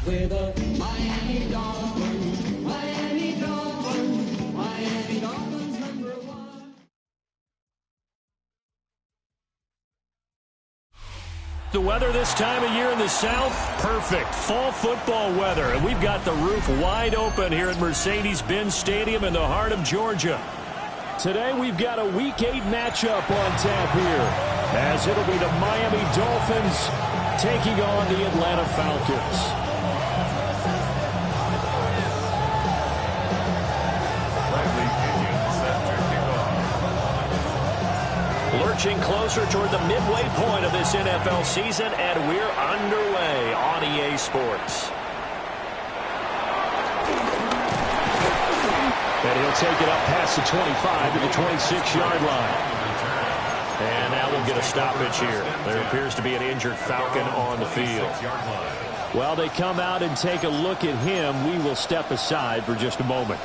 With the Miami Dolphins, Miami Dolphins, Miami Dolphins #1. The weather this time of year in the South, perfect. Fall football weather. And we've got the roof wide open here at Mercedes-Benz Stadium in the heart of Georgia. Today we've got a Week 8 matchup on tap here, as it'll be the Miami Dolphins taking on the Atlanta Falcons. Lurching closer toward the midway point of this NFL season, and we're underway on EA Sports. And he'll take it up past the 25 to the 26-yard line. And now we'll get a stoppage here. There appears to be an injured Falcon on the field. While they come out and take a look at him, we will step aside for just a moment.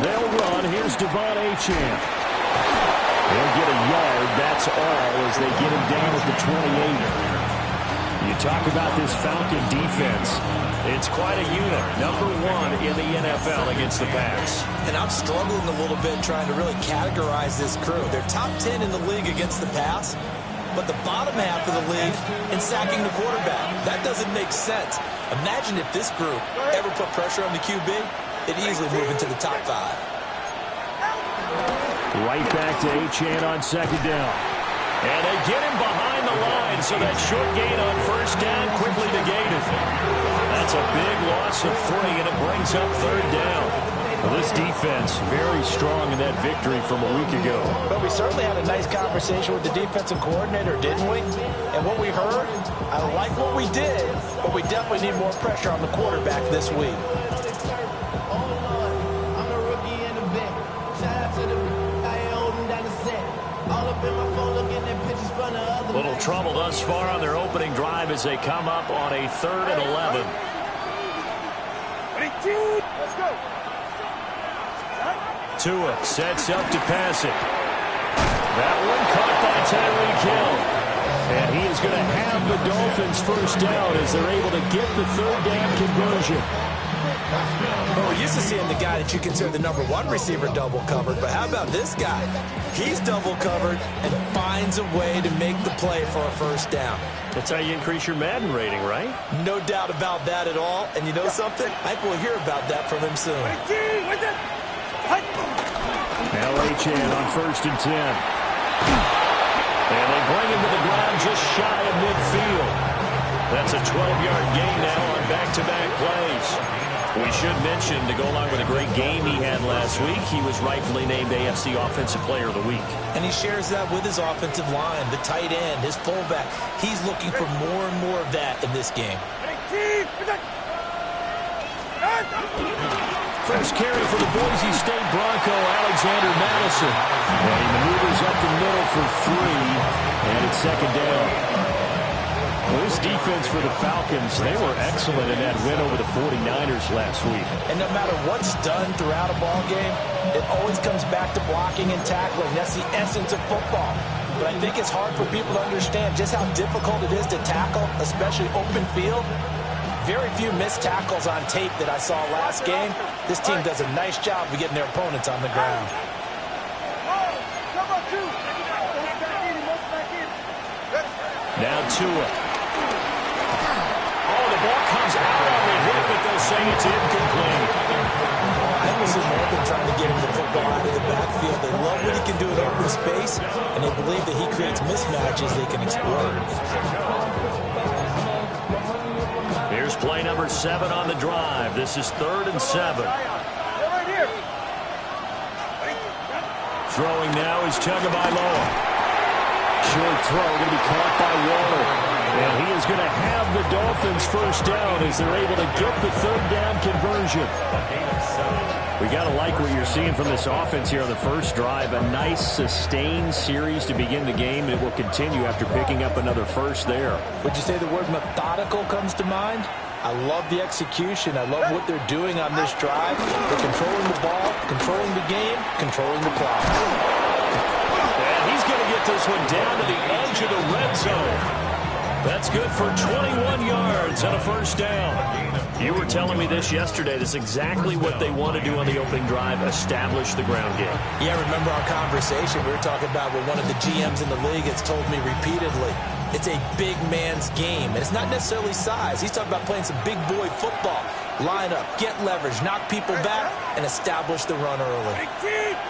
They'll run. Here's Devon Achane. He'll get a yard. That's all as they get him down at the 28. You talk about this Falcon defense. It's quite a unit. #1 in the NFL against the pass. And I'm struggling a little bit trying to really categorize this crew. They're top 10 in the league against the pass, but the bottom half of the league in sacking the quarterback. That doesn't make sense. Imagine if this group ever put pressure on the QB. They'd easily move into the top 5. Right back to Achane on second down. And they get him behind the line, so that short gain on first down quickly negated. That's a big loss of 3, and it brings up third down. Well, this defense very strong in that victory from a week ago. But we certainly had a nice conversation with the defensive coordinator, didn't we? And what we heard, I like what we did, but we definitely need more pressure on the quarterback this week. Little trouble thus far on their opening drive as they come up on a 3rd and 11. Let's go. Tua sets up to pass it. That one caught by Tyreek Hill. And he is going to have the Dolphins first down as they're able to get the third down conversion. Well, we're used to seeing the guy that you consider the #1 receiver double covered, but how about this guy? He's double covered and finds a way to make the play for a first down. That's how you increase your Madden rating, right? No doubt about that at all. And you know something? I think we'll hear about that from him soon. Now Achane on 1st and 10. And they bring him to the ground just shy of midfield. That's a 12-yard gain now on back-to-back plays. We should mention, to go along with a great game he had last week, he was rightfully named AFC Offensive Player of the Week. And he shares that with his offensive line, the tight end, his fullback. He's looking for more and more of that in this game. First carry for the Boise State Bronco, Alexander Madison. And he maneuvers up the middle for 3, and it's second down. Well, this defense for the Falcons, they were excellent in that win over the 49ers last week. And no matter what's done throughout a ball game, it always comes back to blocking and tackling. That's the essence of football. But I think it's hard for people to understand just how difficult it is to tackle, especially open field. Very few missed tackles on tape that I saw last game. This team does a nice job of getting their opponents on the ground. Now Tua. Oh, the ball comes out on the hit, but they'll say it's incomplete. I was more than trying to get him the football out of the backfield. They love what he can do in open space, and they believe that he creates mismatches they can exploit. Here's play number 7 on the drive. This is 3rd and 7. Throwing now is Tagovailoa. Short throw going to be caught by Waller. And he is going to have the Dolphins first down as they're able to get the third down conversion. We got to like what you're seeing from this offense here on the first drive. A nice, sustained series to begin the game, and it will continue after picking up another first there. Would you say the word methodical comes to mind? I love the execution. I love what they're doing on this drive. They're controlling the ball, controlling the game, controlling the clock. And he's going to get this one down to the edge of the red zone. That's good for 21 yards and a first down. You were telling me this yesterday. This is exactly what they want to do on the opening drive, establish the ground game. Yeah, remember our conversation? We were talking about what one of the GMs in the league has told me repeatedly. It's a big man's game, and it's not necessarily size. He's talking about playing some big boy football. Line up, get leverage, knock people back, and establish the run early.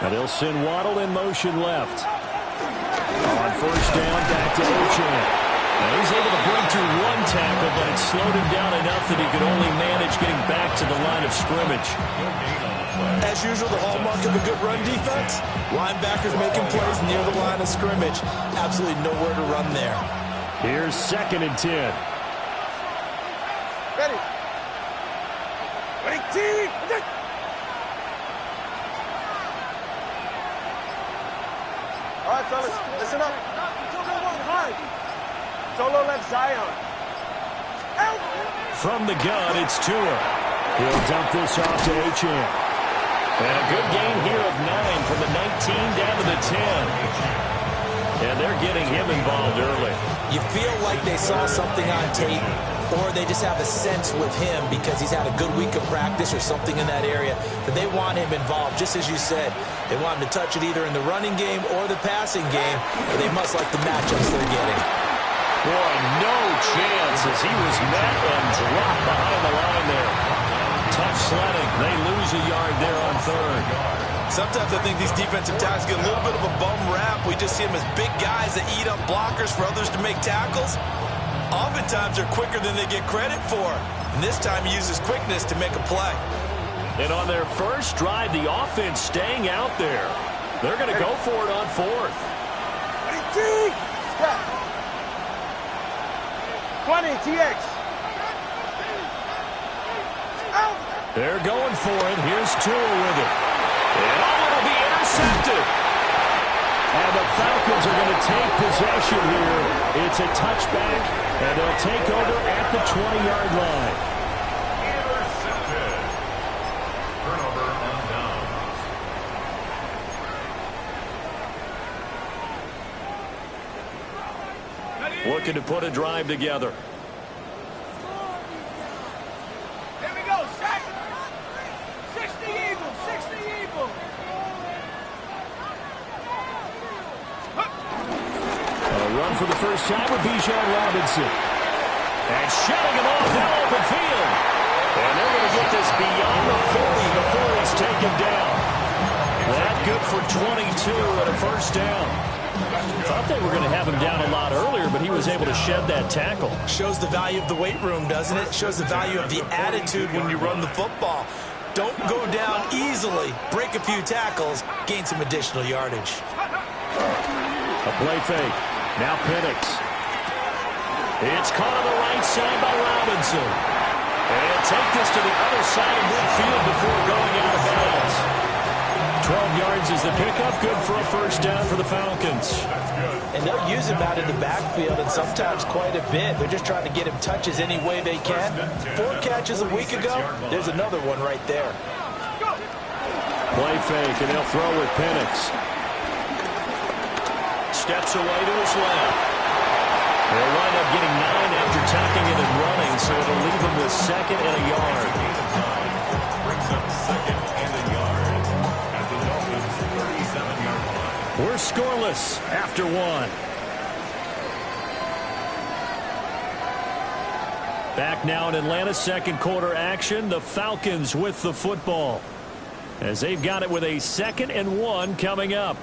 And he'll send Waddle in motion left. On first down, back to Ochan. And he's able to break through one tackle, but it slowed him down enough that he could only manage getting back to the line of scrimmage. As usual, the hallmark of a good run defense, linebackers making plays near the line of scrimmage. Absolutely nowhere to run there. Here's 2nd and 10. Ready. Ready, team. All right, fellas, listen up. Solo left Zion. Out. From the gun, it's Tua. He'll dump this off to Ochan. And a good gain here of 9 from the 19 down to the 10. And they're getting him involved early. You feel like they saw something on tape, or they just have a sense with him because he's had a good week of practice or something in that area that they want him involved. Just as you said, they want him to touch it either in the running game or the passing game, but they must like the matchups they're getting. Boy, no chance as he was met and dropped behind the line there. Tough sledding. They lose a yard there on third. Sometimes I think these defensive tackles get a little bit of a bum rap. We just see them as big guys that eat up blockers for others to make tackles. Oftentimes they're quicker than they get credit for. And this time he uses quickness to make a play. And on their first drive, the offense staying out there. They're going to go for it on fourth. 20, TX. Out. They're going for it. Here's Tua with it. And it'll be intercepted. And the Falcons are going to take possession here. It's a touchback, and they'll take over at the 20-yard line. Intercepted. Turnover on down. Looking to put a drive together. Here we go, set. 60 Eagles, 60 Eagles. A run for the first time with Bijan Robinson. And shutting him off now open field. And they're going to get this beyond the 40 before he's taken down. That good for 22 and a first down. Thought they were going to have him down a lot earlier, but he was able to shed that tackle. Shows the value of the weight room, doesn't it? Shows the value of the attitude when you run the football. Don't go down easily. Break a few tackles. Gain some additional yardage. A play fake. Now Penix. It's caught on the right side by Robinson. And take this to the other side of midfield before going out of bounds. 12 yards is the pickup. Good for a first down for the Falcons. And they'll use him out in the backfield, and sometimes quite a bit. They're just trying to get him touches any way they can. 4 catches a week ago. There's another one right there. Play fake, and they'll throw with Penix. Steps away to his left. They'll wind up getting 9 after tacking it and running, so it'll leave him with 2nd and a yard. Brings up 2nd and a yard at the Dolphins' 37-yard line. We're scoreless after 1. Back now in Atlanta, second quarter action. The Falcons with the football as they've got it with a 2nd and 1 coming up.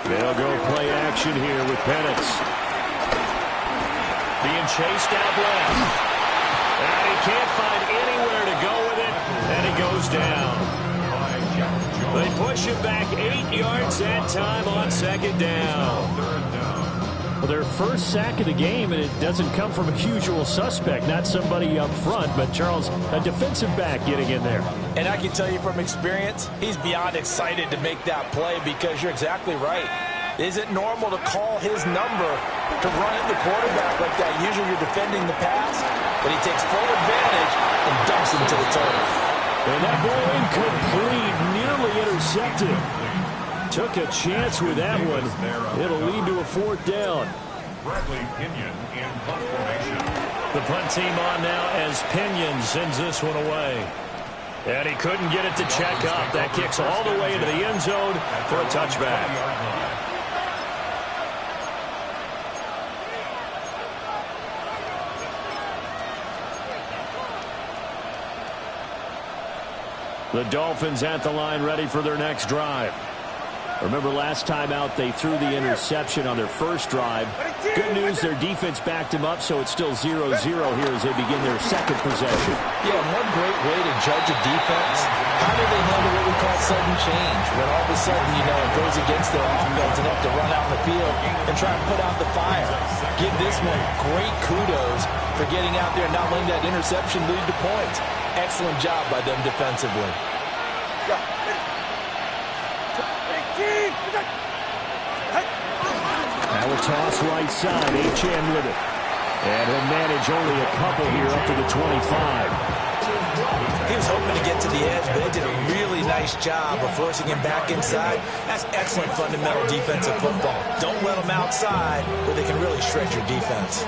They'll go play action here with Penix. Being chased out left. And he can't find anywhere to go with it, and he goes down. They push him back 8 yards that time on second down. Well, their first sack of the game, and it doesn't come from a usual suspect, not somebody up front, but Charles, a defensive back getting in there. And I can tell you from experience, he's beyond excited to make that play because you're exactly right. Is it normal to call his number to run at the quarterback like that? Usually you're defending the pass, but he takes full advantage and dumps him to the turf. And that ball incomplete, nearly intercepted. Took a chance with that one. It'll lead to a fourth down. Bradley Pinion in punt formation. The punt team on now as Pinion sends this one away. And he couldn't get it to check up. That kicks all the way into the end zone for a touchback. The Dolphins at the line ready for their next drive. Remember last time out they threw the interception on their first drive. Good news, their defense backed them up, so it's still 0-0 here as they begin their second possession. Yeah, one great way to judge a defense. How do they handle what we call sudden change? When all of a sudden, you know, it goes against their offense and they have to run out in the field and try and put out the fire. Give this one great kudos for getting out there and not letting that interception lead to points. Excellent job by them defensively. Now a toss right side, HN with it. And he'll manage only a couple here up to the 25. He was hoping to get to the edge, but they did a really nice job of forcing him back inside. That's excellent fundamental defensive football. Don't let them outside where they can really shred your defense.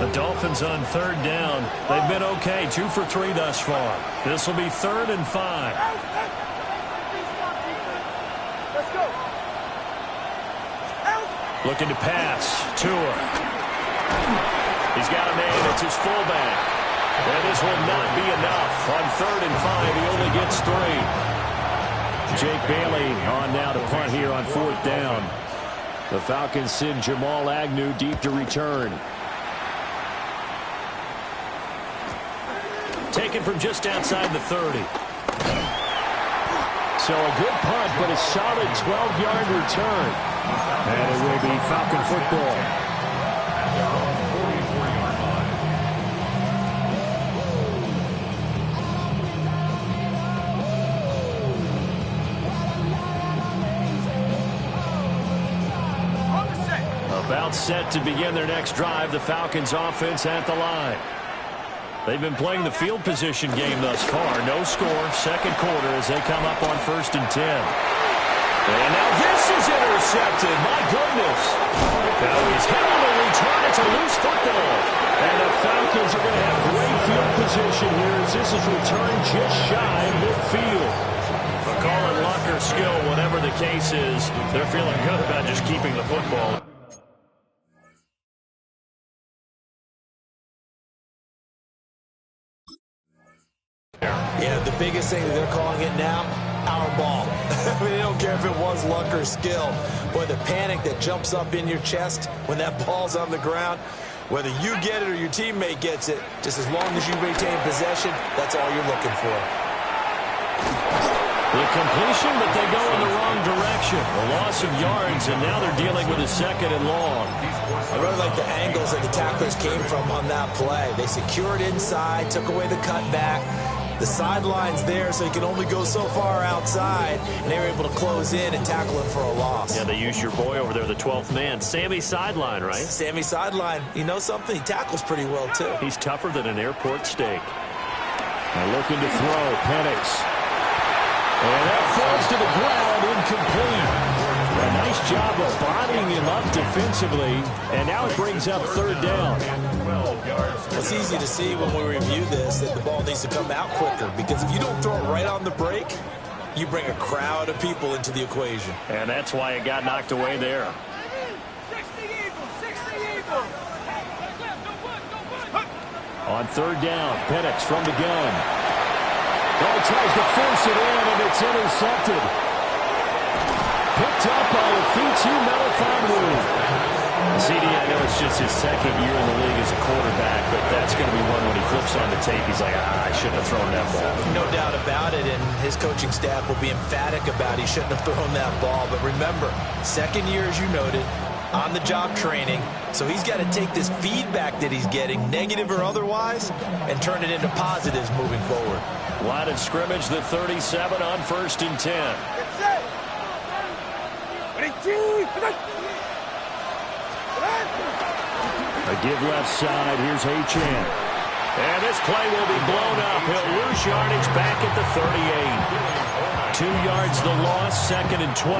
The Dolphins on third down. They've been okay, 2 for 3 thus far. This will be 3rd and 5. Let's go. Looking to pass. Tua. He's got a man. It's his fullback. And this will not be enough. On 3rd and 5, he only gets 3. Jake Bailey on now to punt here on 4th down. The Falcons send Jamal Agnew deep to return. Taken from just outside the 30. So a good punt, but a solid 12-yard return. And it will be Falcon football. About set to begin their next drive. The Falcons offense at the line. They've been playing the field position game thus far. No score, second quarter as they come up on 1st and 10. And now this is intercepted. My goodness. Now he's hit on the return. It's a loose football. And the Falcons are going to have great field position here as this is returned just shy of midfield. But call it luck or skill, whatever the case is, they're feeling good about just keeping the football. Yeah, the biggest thing that they're calling it now, our ball. I mean, they don't care if it was luck or skill. Boy, the panic that jumps up in your chest when that ball's on the ground, whether you get it or your teammate gets it, just as long as you retain possession, that's all you're looking for. The completion, but they go in the wrong direction. A loss of yards, and now they're dealing with a 2nd and long. I really like the angles that the tacklers came from on that play. They secured inside, took away the cutback. The sideline's there, so you can only go so far outside, and they were able to close in and tackle him for a loss. Yeah, they used your boy over there, the 12th man. Sammy Sideline, right? Sammy Sideline. You know something? He tackles pretty well, too. He's tougher than an airport steak. Now looking to throw, Penix. And that falls to the ground, incomplete. A nice job of bodying him up defensively, and now it brings up 3rd down. It's easy to see when we review this that the ball needs to come out quicker, because if you don't throw it right on the break, you bring a crowd of people into the equation. And that's why it got knocked away there. 60 Eagles, 60 Eagles. On 3rd down, Penix from the gun. Well, he tries to force it in, and it's intercepted. Picked up by a Fitu Melifonwu. CD, I know it's just his second year in the league as a quarterback, but that's going to be one when he flips on the tape. He's like, I shouldn't have thrown that ball. No doubt about it, and his coaching staff will be emphatic about he shouldn't have thrown that ball. But remember, second year, as you noted, on-the-job training, so he's got to take this feedback that he's getting, negative or otherwise, and turn it into positives moving forward. Line of scrimmage, the 37 on 1st and 10. A give left side. Here's Achane. And this play will be blown up. He'll lose yardage back at the 38. 2 yards the loss, 2nd and 12.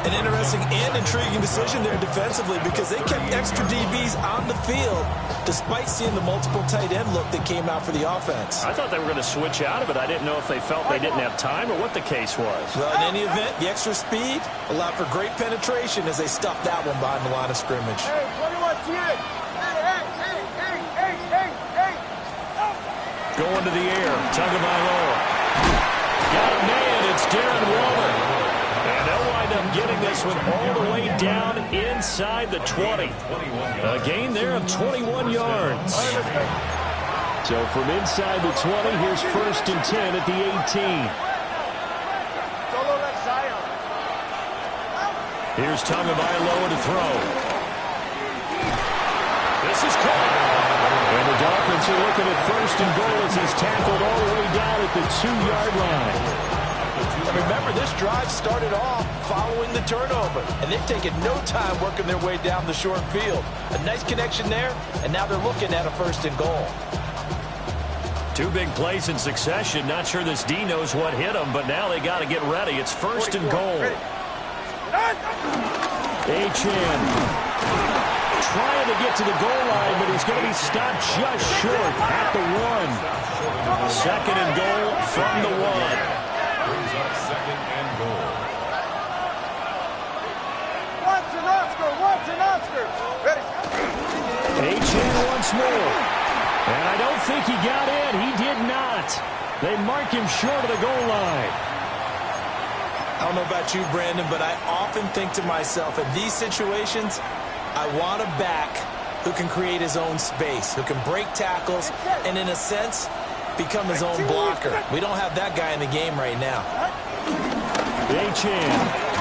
An interesting and intriguing decision there defensively because they kept extra DBs on the field despite seeing the multiple tight end look that came out for the offense. I thought they were going to switch out of it. I didn't know if they felt they didn't have time or what the case was. Well, in any event, the extra speed allowed for great penetration as they stuffed that one behind the line of scrimmage. Hey, 21, hey. Going to the air, Tagovailoa. Got a man, it's Darren Waller. And they'll wind up getting this one all the way down inside the 20. A gain there of 21 yards. So from inside the 20, here's 1st and 10 at the 18. Here's Tagovailoa to throw. This is caught. And the Dolphins are looking at 1st and goal as he's tackled all the way down at the 2-yard line. Remember, this drive started off following the turnover, and they've taken no time working their way down the short field. A nice connection there, and now they're looking at a 1st and goal. 2 big plays in succession. Not sure this D knows what hit him, but now they got to get ready. It's 1st and goal. Achane trying to get to the goal line, but he's going to be stopped just short at the 1. 2nd and goal from the 1. Brings up 2nd and goal. Watson, Oscar. Ready. Achane once more. And I don't think he got in. He did not. They mark him short of the goal line. I don't know about you, Brandon, but I often think to myself, in these situations, I want a back who can create his own space, who can break tackles, and in a sense, become his own blocker. We don't have that guy in the game right now. Achane.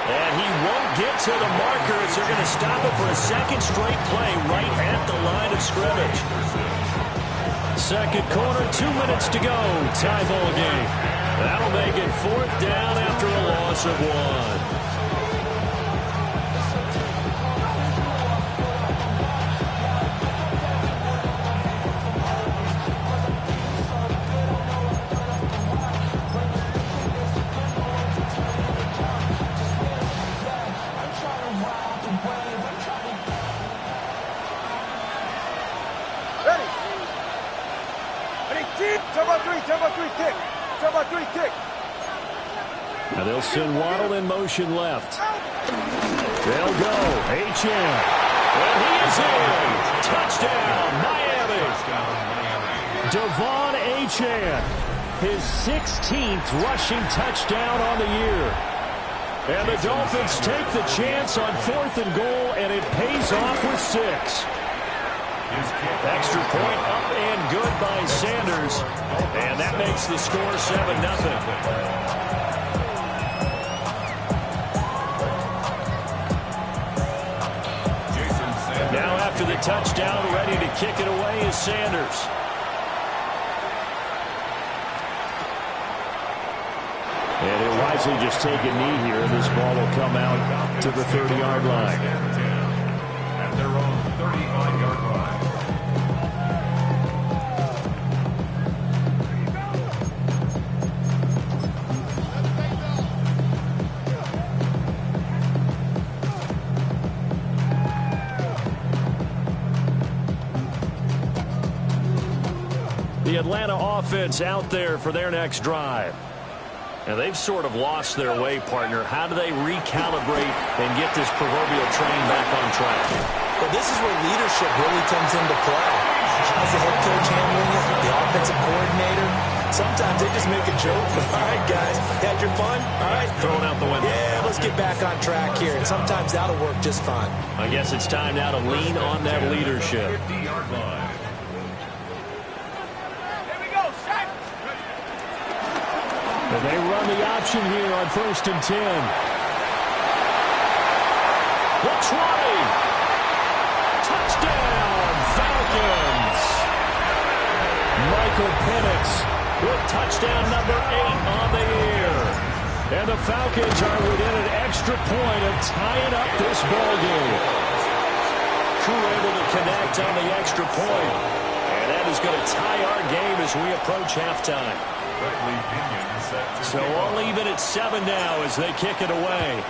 And he won't get to the marker as they're going to stop it for a 2nd straight play right at the line of scrimmage. 2nd quarter, 2 minutes to go. Tie ball game. That'll make it 4th down after a loss of 1. Now they'll send Waddle in motion left. They'll go. Achane. And he is in. Touchdown, Miami. Devon Achane. His 16th rushing touchdown on the year. And the Dolphins take the chance on 4th and goal, and it pays off with 6. Extra point up and good by Sanders. And that makes the score 7-0. Now after the touchdown, ready to kick it away is Sanders. And he'll wisely just take a knee here, and this ball will come out to the 30-yard line. At their own 35-yard line. The Atlanta offense out there for their next drive. And they've sort of lost their way, partner. How do they recalibrate and get this proverbial train back on track? Well, this is where leadership really comes into play. How's the head coach handling it? The offensive coordinator? Sometimes they just make a joke. All right, guys, had your fun? All right. Thrown out the window. Yeah, let's get back on track here. And sometimes that'll work just fine. I guess it's time now to lean on that leadership. 50-yard line. Here we go, sack. And they run the option here on 1st and 10. The 20. Touchdown, Falcons. Michael Penix with touchdown number 8 on the year. And the Falcons are within an extra point of tying up this ball game. Crew able to connect on the extra point. And that is going to tie our game as we approach halftime. Bradley Pinion set to So all even at 7 now as they kick it away.